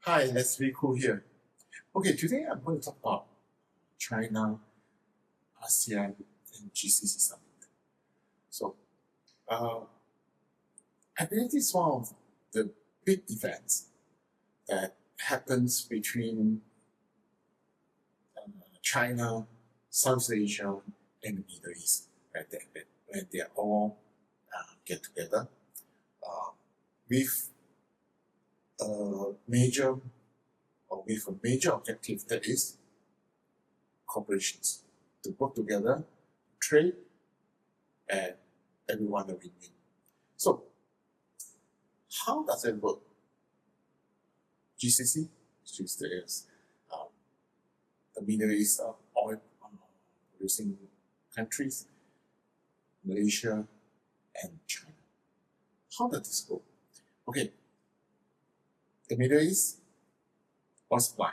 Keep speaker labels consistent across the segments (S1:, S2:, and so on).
S1: Hi, that's really cool here. Okay, today I'm going to talk about China, ASEAN, and GCC summit. So, uh, I believe this is one of the big events that happens between China, South Asia, and the Middle East, right? When they all get together with major with a major objective, that is corporations to work together, trade, and everyone will win. So, how does it work? GCC, which is the Middle East oil producing countries, Malaysia, and China. How does this go? Okay, the Middle East, oil supply.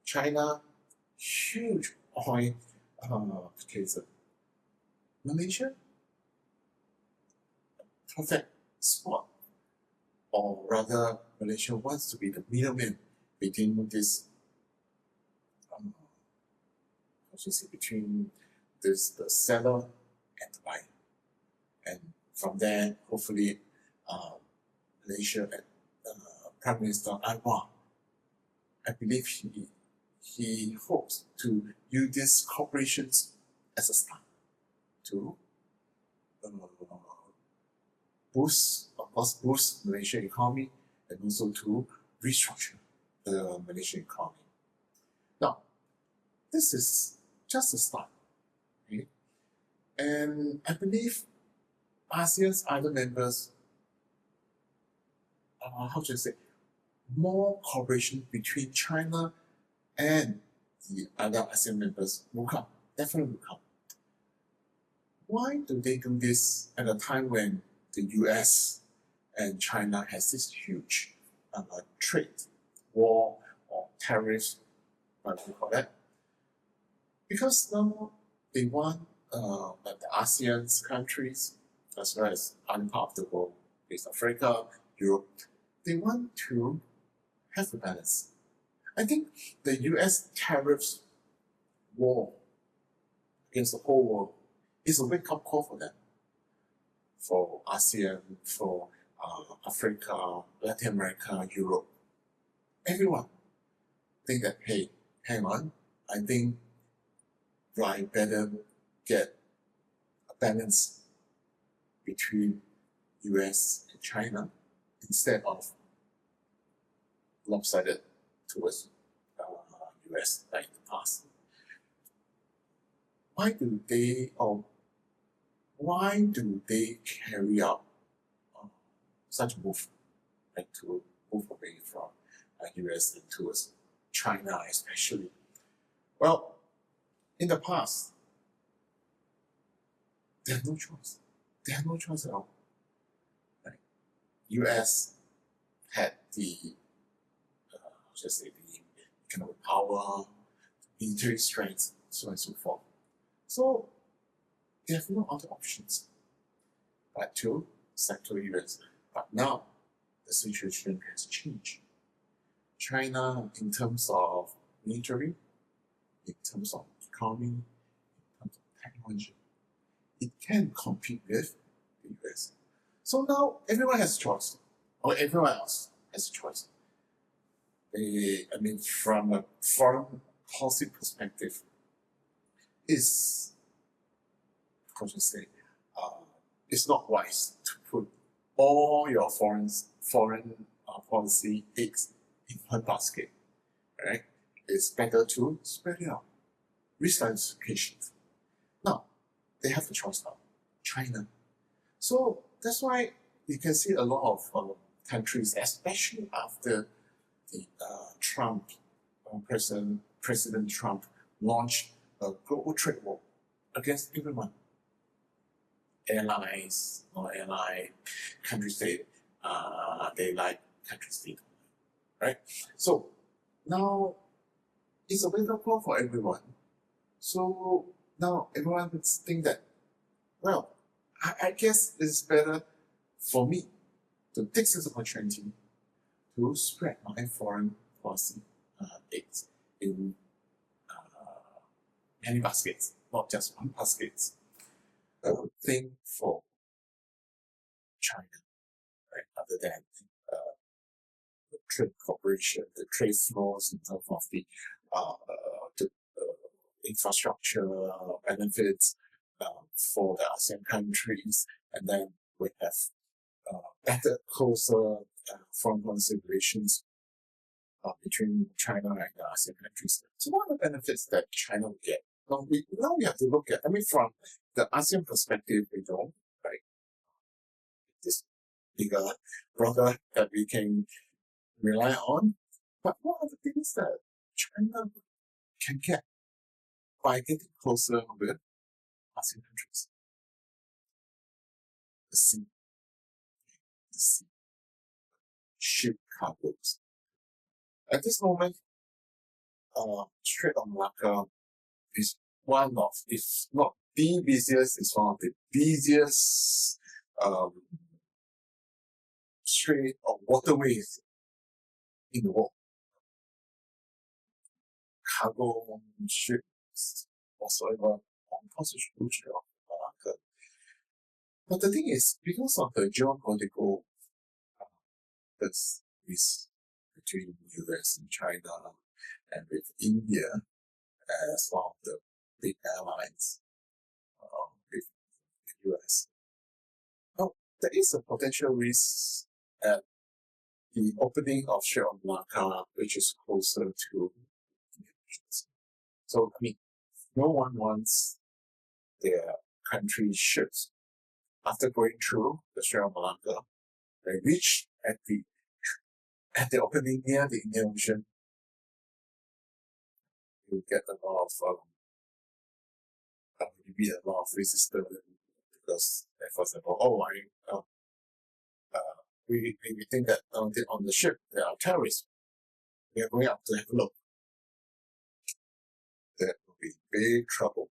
S1: China, huge oil producer. Malaysia, perfect spot, or rather, Malaysia wants to be the middleman between this, between the seller and the buyer, and from there, hopefully, Malaysia and Prime Minister Anwar, I believe he hopes to use these corporations as a start to boost Malaysian economy and also to restructure the Malaysian economy. Now, this is just a start, okay? And I believe ASEAN's other members, how should I say, more cooperation between China and the other ASEAN members will come, definitely will come. Why do they do this at a time when the US and China has this huge trade war or tariffs, what we call that? Because now they want the ASEAN countries, as well as other parts of the world, East Africa, Europe, they want to have a balance. I think the US tariffs war against the whole world is a wake-up call for them, for ASEAN, for Africa, Latin America, Europe. Everyone think that, hey, hang on, I think I better get a balance between US and China instead of lopsided towards US like in the past. Why do they carry out such a move, like to move away from US and towards China especially? Well, in the past, they have no choice. They have no choice at all. Right? US had the economic power, military strength, so on and so forth. So they have no other options but to settle US. But now the situation has changed. China, in terms of military, in terms of economy, in terms of technology, it can compete with the US. So now everyone has a choice, or everyone else has a choice. From a foreign policy perspective, it's not wise to put all your foreign policy eggs in one basket, right? It's better to spread it out. Risk diversification. Now, they have a choice now, China. So that's why you can see a lot of countries, especially after the President Trump launched a global trade war against everyone. Airlines or ally countries, they like countries they don't like, right? So now it's a wake-up call for everyone. So now everyone would think that, well, I guess it's better for me to take this opportunity to spread my foreign policy eggs in many baskets, not just one basket. Think for China, right? Other than the trade cooperation, the trade flows in terms of the infrastructure benefits for the ASEAN countries, and then we have better, closer foreign policy relations between China and the ASEAN countries. So what are the benefits that China will get? Now we have to look at, from the ASEAN perspective, right? This bigger brother that we can rely on. But what are the things that China can get by getting closer with ASEAN countries? The sea, ship cargoes. At this moment, Strait of Malacca is one of, if not the busiest, is one of the busiest strait or waterways in the world. Cargo ships whatsoever on passage through Strait of Malacca. But the thing is, because of the geopolitical risk between US and China and with India as one of the big allies with the US, now there is a potential risk at the opening of Strait of Malacca, which is closer to Indonesia. So, no one wants their country's ships, after going through the Strait of Malacca, they reach at the opening near the Indian Ocean. You get a lot of resistance because, for example, we think that on the ship there are terrorists. We are going up to have a look. That will be big trouble.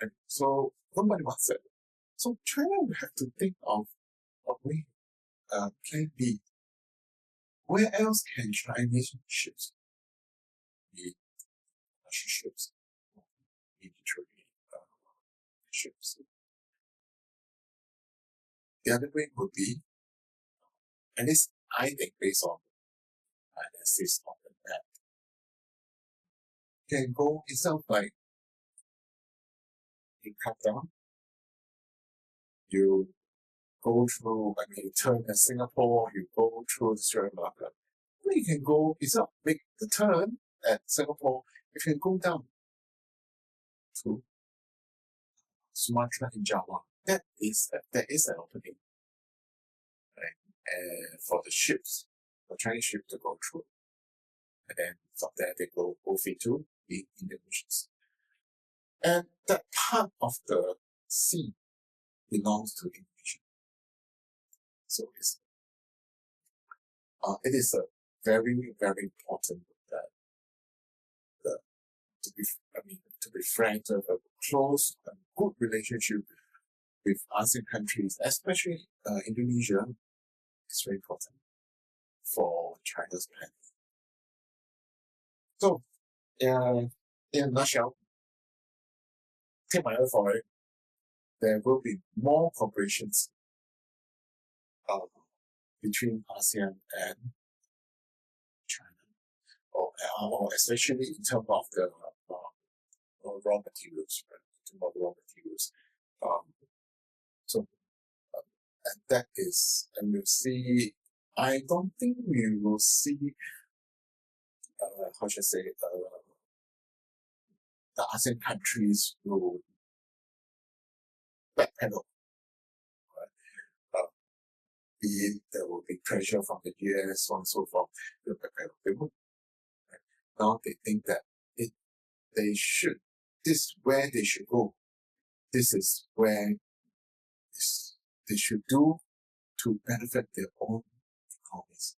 S1: Right? So nobody wants that. So China will have to think of a way, plan B. Where else can Chinese ships, be Russian ships, military ships? The other way would be, at least I think based on analysis on the map, can go itself like you cut down, you go through, you turn at Singapore, you go through the Strait of Malacca. You can go itself, make the turn at Singapore, you can go down to Sumatra and Java. That is an opening, right? For the ships, the Chinese ships to go through. And then from there they go move into the Indian Oceans. And that part of the sea belongs to Indonesia. So it is a very, very important to be frank, to have a close and good relationship with ASEAN countries, especially Indonesia, is very important for China's plan. So, in a nutshell, take my word for it, there will be more cooperations between ASEAN and China, or especially in terms of the raw materials, right? In terms of raw materials. And that is, and we'll see, I don't think we will see, the ASEAN countries will backpedal. There will be pressure from the US, so on and so forth. They won't. Right? Now they think that this is where they should go. This is where they should do to benefit their own economies.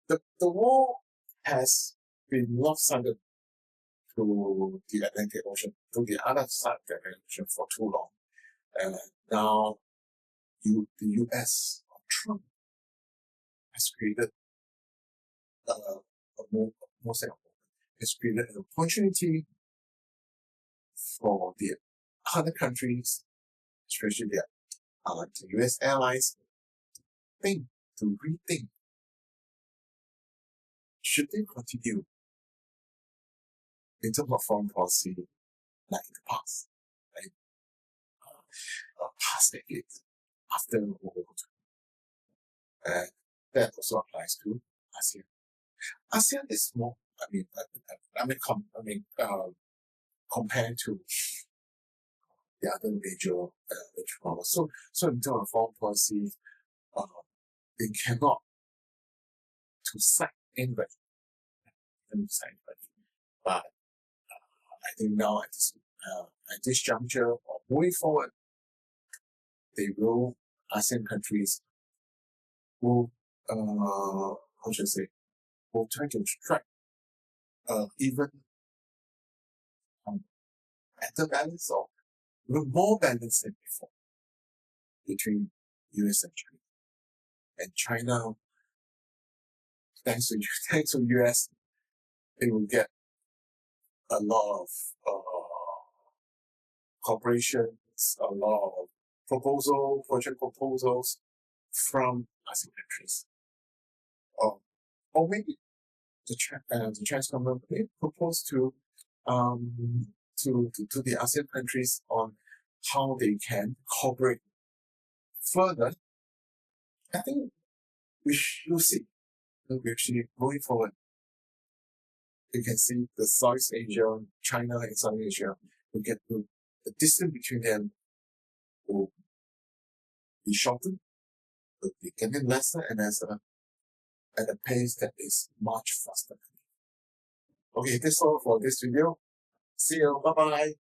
S1: The war has been lopsided to the Atlantic Ocean, to the other side of the Atlantic Ocean for too long. And now the US, Trump, has created has created an opportunity for the other countries, especially the US allies, to rethink. Should they continue in terms of foreign policy like in the past, like past decades after World War II? And that also applies to ASEAN. ASEAN is more, compared to the other major powers. So in terms of foreign policy, they cannot to cite anybody. But I think now at this juncture, or moving forward, ASEAN countries will, will try to strike even better balance or even more balance than before between US and China. And China, thanks to US, they will get a lot of corporations, a lot of project proposals from ASEAN countries. Or maybe the Chinese government may propose to the ASEAN countries on how they can cooperate further. I think we'll see. We actually going forward, you can see the Southeast Asia, China and Southeast Asia, the distance between them will be shortened, will be getting lesser and at a pace that is much faster. Okay, that's all for this video. See you. Bye bye.